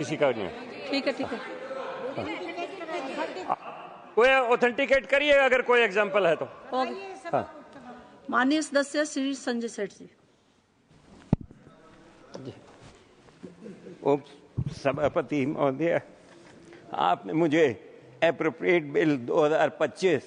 किसी का नहीं है। ठीक है ठीक है। कोई ऑथेंटिकेट करिए अगर कोई एग्जांपल है तो। हाँ। माननीय सदस्य श्री संजय सेठ जी। उप सभापति महोदय, आपने मुझे एप्रोप्रिएट बिल 2025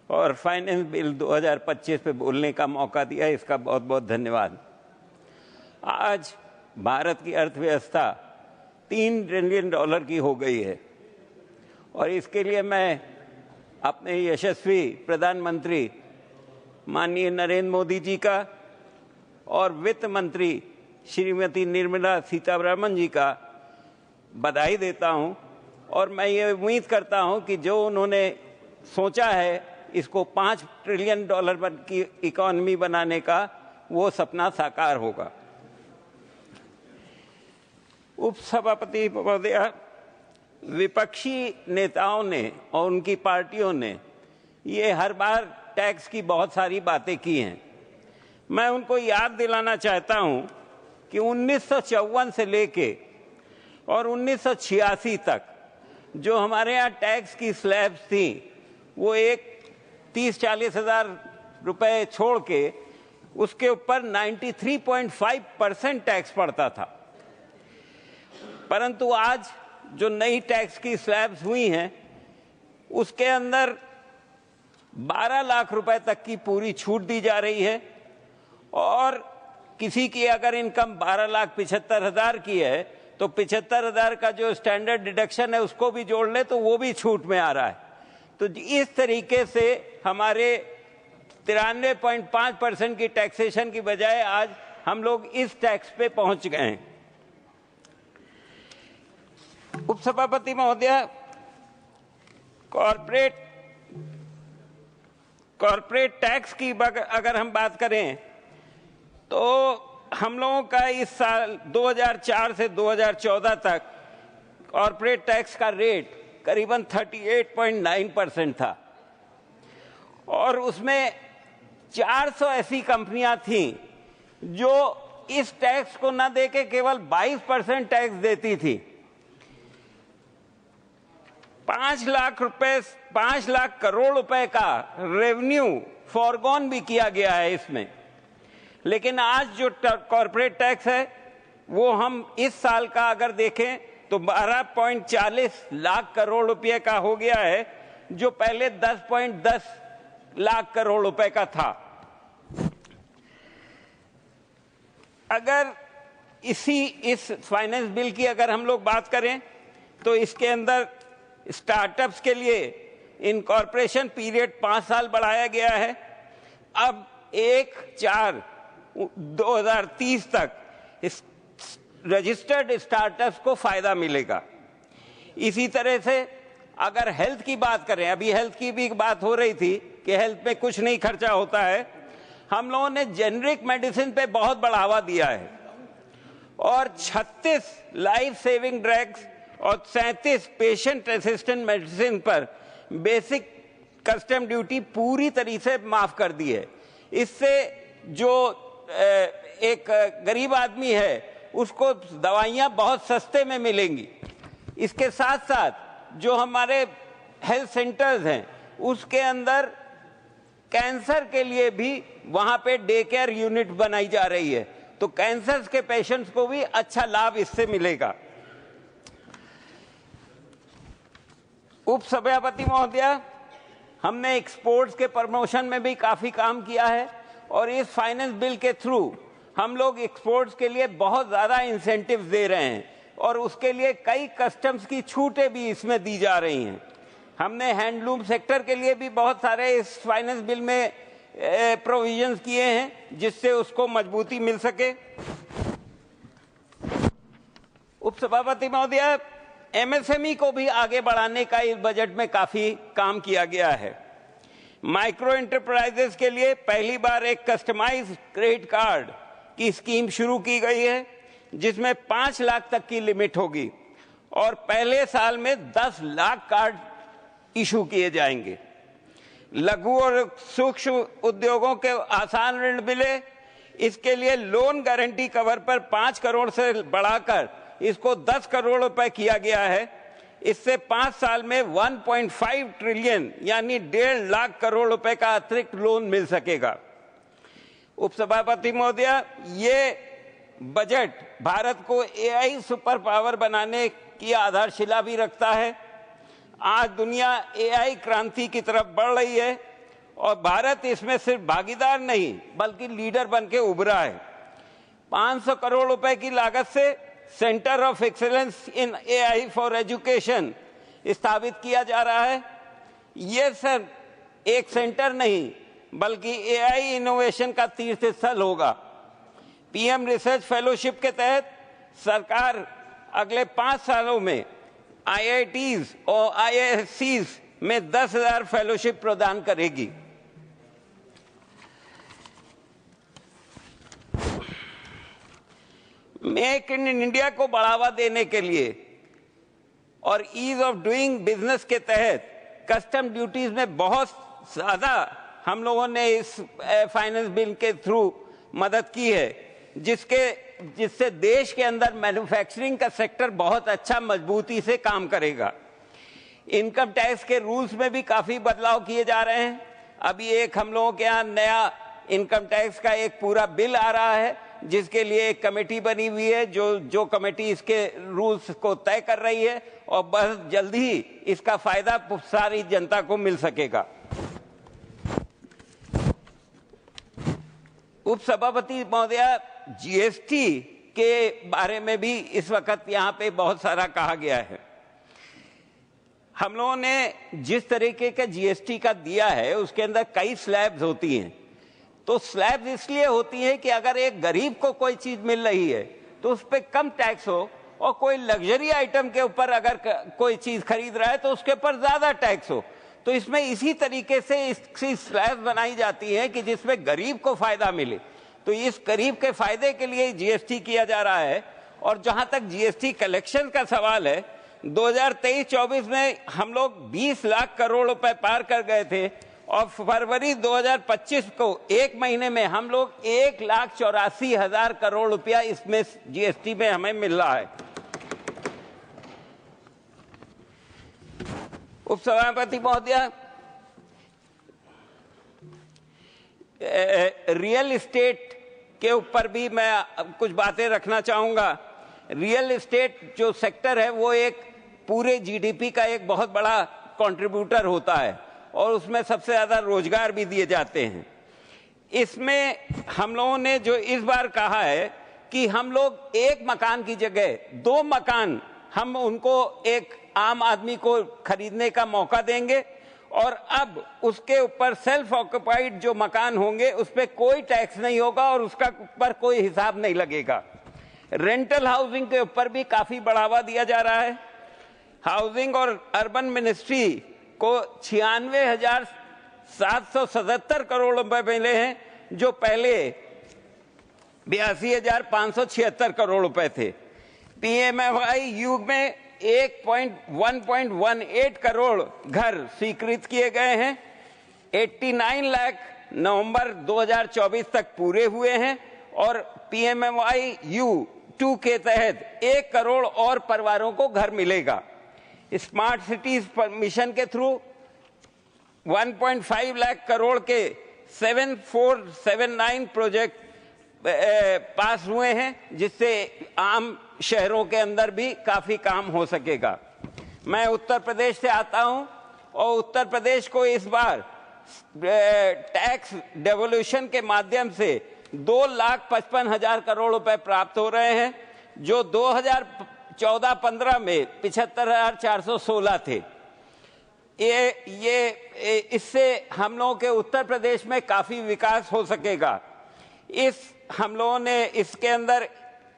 और फाइनेंस बिल 2025 पे बोलने का मौका दिया, इसका बहुत बहुत धन्यवाद। आज भारत की अर्थव्यवस्था $3 ट्रिलियन की हो गई है और इसके लिए मैं अपने यशस्वी प्रधानमंत्री माननीय नरेंद्र मोदी जी का और वित्त मंत्री श्रीमती निर्मला सीतारमण जी का बधाई देता हूं और मैं ये उम्मीद करता हूं कि जो उन्होंने सोचा है इसको $5 ट्रिलियन की इकोनॉमी बनाने का, वो सपना साकार होगा। उपसभापति महोदय, विपक्षी नेताओं ने और उनकी पार्टियों ने ये हर बार टैक्स की बहुत सारी बातें की हैं। मैं उनको याद दिलाना चाहता हूं कि 1954 से लेके और 1986 तक जो हमारे यहाँ टैक्स की स्लैब्स थी वो एक 30-40 हज़ार रुपए छोड़ के उसके ऊपर 93.5% टैक्स पड़ता था। परंतु आज जो नई टैक्स की स्लैब्स हुई हैं उसके अंदर 12 लाख रुपए तक की पूरी छूट दी जा रही है और किसी की अगर इनकम 12,75,000 की है तो 75,000 का जो स्टैंडर्ड डिडक्शन है उसको भी जोड़ ले तो वो भी छूट में आ रहा है। तो इस तरीके से हमारे 93.5% की टैक्सेशन की बजाय आज हम लोग इस टैक्स पे पहुंच गए हैं। उपसभापति महोदय, कॉर्पोरेट टैक्स की अगर हम बात करें तो हम लोगों का इस साल 2004 से 2014 तक कॉर्पोरेट टैक्स का रेट करीबन 38.9% था और उसमें 400 ऐसी कंपनियां थीं जो इस टैक्स को न देके केवल 22% टैक्स देती थी। 5 लाख करोड़ रुपए का रेवेन्यू फॉरगॉन भी किया गया है इसमें। लेकिन आज जो कॉर्पोरेट टैक्स है वो हम इस साल का अगर देखें तो 12.40 लाख करोड़ रुपए का हो गया है, जो पहले 10.10 लाख करोड़ रुपए का था। अगर इस फाइनेंस बिल की अगर हम लोग बात करें तो इसके अंदर स्टार्टअप्स के लिए इनकॉर्पोरेशन पीरियड 5 साल बढ़ाया गया है। अब 1/4/2030 तक इस रजिस्टर्ड स्टार्टअप्स को फायदा मिलेगा। इसी तरह से अगर हेल्थ की बात करें, अभी हेल्थ की भी बात हो रही थी कि हेल्थ में कुछ नहीं खर्चा होता है, हम लोगों ने जेनरिक मेडिसिन पे बहुत बढ़ावा दिया है और 36 लाइफ सेविंग ड्रग्स और 37 पेशेंट असिस्टेंट मेडिसिन पर बेसिक कस्टम ड्यूटी पूरी तरीके से माफ कर दी है। इससे जो एक गरीब आदमी है उसको दवाइयां बहुत सस्ते में मिलेंगी। इसके साथ साथ जो हमारे हेल्थ सेंटर्स हैं उसके अंदर कैंसर के लिए भी वहां पे डे केयर यूनिट बनाई जा रही है, तो कैंसर के पेशेंट्स को भी अच्छा लाभ इससे मिलेगा। उपसभापति महोदय, हमने एक्सपोर्ट्स के प्रमोशन में भी काफी काम किया है और इस फाइनेंस बिल के थ्रू हम लोग एक्सपोर्ट्स के लिए बहुत ज्यादा इंसेंटिव्स दे रहे हैं और उसके लिए कई कस्टम्स की छूटें भी इसमें दी जा रही हैं। हमने हैंडलूम सेक्टर के लिए भी बहुत सारे इस फाइनेंस बिल में प्रोविजंस किए हैं जिससे उसको मजबूती मिल सके। उपसभापति महोदय, एमएसएमई को भी आगे बढ़ाने का इस बजट में काफी काम किया गया है। माइक्रो एंटरप्राइजेस के लिए पहली बार एक कस्टमाइज्ड क्रेडिट कार्ड की स्कीम शुरू की गई है जिसमें 5 लाख तक की लिमिट होगी और पहले साल में 10 लाख कार्ड इशू किए जाएंगे। लघु और सूक्ष्म उद्योगों के आसान ऋण मिले, इसके लिए लोन गारंटी कवर पर 5 करोड़ से बढ़ाकर इसको 10 करोड़ रुपए किया गया है। इससे 5 साल में 1.5 ट्रिलियन यानी 1.5 लाख करोड़ रुपए का अतिरिक्त लोन मिल सकेगा। उपसभापति महोदय, ये बजट भारत को एआई सुपर पावर बनाने की आधारशिला भी रखता है। आज दुनिया एआई क्रांति की तरफ बढ़ रही है और भारत इसमें सिर्फ भागीदार नहीं बल्कि लीडर बन के उभरा है। 500 करोड़ रुपए की लागत से centre of excellence in AI for education स्थापित किया जा रहा है। ये सर एक सेंटर नहीं बल्कि एआई इनोवेशन का तीर्थ स्थल होगा। पीएम रिसर्च फेलोशिप के तहत सरकार अगले 5 सालों में आईआईटीज और आईआईएससीज में 10,000 फेलोशिप प्रदान करेगी। मेक इन इंडिया को बढ़ावा देने के लिए और ईज ऑफ डूइंग बिजनेस के तहत कस्टम ड्यूटीज में बहुत ज्यादा हम लोगों ने इस फाइनेंस बिल के थ्रू मदद की है, जिससे देश के अंदर मैन्युफैक्चरिंग का सेक्टर बहुत अच्छा मजबूती से काम करेगा। इनकम टैक्स के रूल्स में भी काफी बदलाव किए जा रहे हैं। अभी एक हम लोगों के यहाँ नया इनकम टैक्स का एक पूरा बिल आ रहा है, जिसके लिए एक कमेटी बनी हुई है जो कमेटी इसके रूल्स को तय कर रही है और बहुत जल्दी ही इसका फायदा सारी जनता को मिल सकेगा। उपसभापति महोदय, जीएसटी के बारे में भी इस वक्त यहाँ पे बहुत सारा कहा गया है। हम लोगों ने जिस तरीके का जीएसटी का दिया है उसके अंदर कई स्लैब्स होती हैं। तो स्लैब्स इसलिए होती है कि अगर एक गरीब को कोई चीज मिल रही है तो उस पर कम टैक्स हो, और कोई लग्जरी आइटम के ऊपर अगर कोई चीज खरीद रहा है तो उसके ऊपर ज्यादा टैक्स हो। तो इसमें इसी तरीके से इसकी स्लैब बनाई जाती है कि जिसमें गरीब को फायदा मिले। तो इस गरीब के फायदे के लिए जीएसटी किया जा रहा है। और जहां तक जीएसटी कलेक्शन का सवाल है, 2023-24 में हम लोग 20 लाख करोड़ रुपए पार कर गए थे और फरवरी 2025 को एक महीने में हम लोग 1,84,000 करोड़ रुपया इसमें जीएसटी में हमें मिल रहा है। उपसभापति महोदय, रियल एस्टेट के ऊपर भी मैं कुछ बातें रखना चाहूंगा। रियल एस्टेट जो सेक्टर है वो एक पूरे जीडीपी का एक बहुत बड़ा कंट्रीब्यूटर होता है और उसमें सबसे ज्यादा रोजगार भी दिए जाते हैं। इसमें हम लोगों ने जो इस बार कहा है कि हम लोग एक मकान की जगह 2 मकान हम उनको एक आम आदमी को खरीदने का मौका देंगे और अब उसके ऊपर सेल्फ ऑक्युपाइड जो मकान होंगे उस पर कोई टैक्स नहीं होगा और उसका ऊपर कोई हिसाब नहीं लगेगा। रेंटल हाउसिंग के ऊपर भी काफी बढ़ावा दिया जा रहा है। हाउसिंग और अर्बन मिनिस्ट्री को 96,777 करोड़ रुपए मिले हैं, जो पहले 82,576 करोड़ रुपए थे। पीएमएफआई युग में 1.18 करोड़ घर स्वीकृत किए गए हैं। 89 लाख नवंबर 2024 तक पूरे हुए हैं और पीएमएफआई U2 के तहत 1 करोड़ और परिवारों को घर मिलेगा। स्मार्ट सिटीज मिशन के थ्रू 1.5 लाख करोड़ के 7479 प्रोजेक्ट पास हुए हैं, जिससे आम शहरों के अंदर भी काफी काम हो सकेगा। मैं उत्तर प्रदेश से आता हूं और उत्तर प्रदेश को इस बार टैक्स डेवोल्यूशन के माध्यम से 2,55,000 करोड़ रुपए प्राप्त हो रहे हैं, जो 2014-15 में 75,416 थे। इससे हम लोगों के उत्तर प्रदेश में काफी विकास हो सकेगा। हम लोगों ने इसके अंदर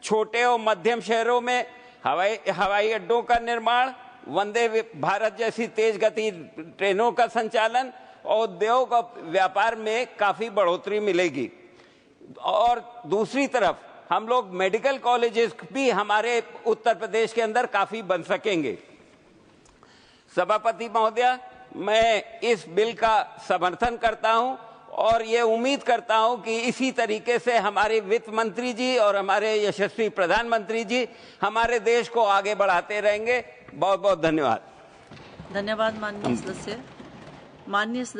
छोटे और मध्यम शहरों में हवाई अड्डों का निर्माण, वंदे भारत जैसी तेज गति ट्रेनों का संचालन और उद्योग और व्यापार में काफी बढ़ोतरी मिलेगी। और दूसरी तरफ हम लोग मेडिकल कॉलेजेस भी हमारे उत्तर प्रदेश के अंदर काफी बन सकेंगे। सभापति महोदय, मैं इस बिल का समर्थन करता हूं और ये उम्मीद करता हूं कि इसी तरीके से हमारे वित्त मंत्री जी और हमारे यशस्वी प्रधानमंत्री जी हमारे देश को आगे बढ़ाते रहेंगे। बहुत बहुत धन्यवाद। धन्यवाद माननीय सदस्य। माननीय सदस्य